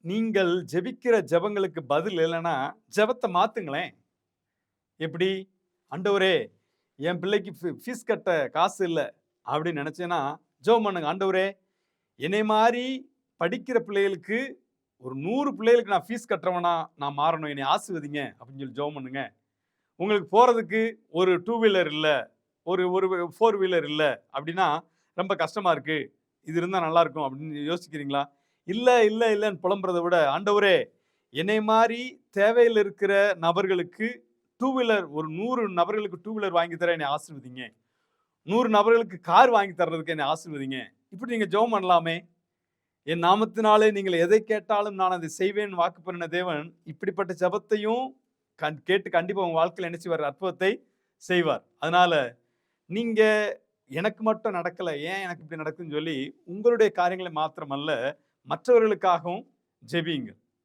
நீங்கள் ஜெபிக்கிற ஜெபங்களுக்கு பதில் இல்லன்னா, ஜெபத்த மாத்துங்களேன். எப்படி? "ஆண்டவரே, என் பிள்ளைக்கு ஃபீஸ் கட்ட காசு இல்ல." அப்படின்னு நெனச்சேன்னா, ஜெபம் பண்ணுங்க. "ஆண்டவரே, என்னைய மாரி படிக்கிற பிள்ளைகளுக்கு ஒரு 100 பிள்ளைகளுக்கு நான் ஃபீஸ் கட்டுறவனா நான் மாறணும். என்னைய ஆசீர்வதிங்க." அப்படின்னு சொல்லி ஜெபம் பண்ணுங்க. உங்களுக்கு போறதுக்கு ஒரு 2 வீலர் இல்ல, ஒரு ஒரு 4 வீலர் இல்ல அப்படின்னா, ரொம்ப கஷ்டமா இருக்கு. இது இருந்தா நல்லா இருக்கும் அப்படின்னு யோசிக்கிறீங்களா? இல்ல, இல்ல, இல்லன்னு புலம்புறத விட, ஆண்டவரே என்னைய மாரி தேவையில இருக்கிற நபர்களுக்கு 2 வீலர் ஒரு 100 நபர்களுக்கு 2 வீலர் வாங்கி தர என்னைய ஆசீர்வதிங்க. 100 நபர்களுக்கு கார் வாங்கி தர்றதுக்கு என்னை ஆசீர்வதிங்க. இப்படி நீங்க ஜெபம் பண்ணலாமே. என் நாமத்தினாலே நீங்கள் எதை கேட்டாலும் நான் அதை செய்வேன் வாக்கு பண்ணின தேவன், இப்படிப்பட்ட ஜெபத்தையும் கேட்டு கண்டிப்பா உங்க வாழ்க்கையில என்ன செய்வார்? அற்புதத்தை செய்வார். அதனால நீங்க எனக்கு மட்டும் நடக்கல, ஏன் எனக்கு இப்படி நடக்குதுன்னு சொல்லி உங்களுடைய காரியங்களை மாத்திரமல்ல, மற்றவர்களுக்காகவும் ஜெபியுங்க.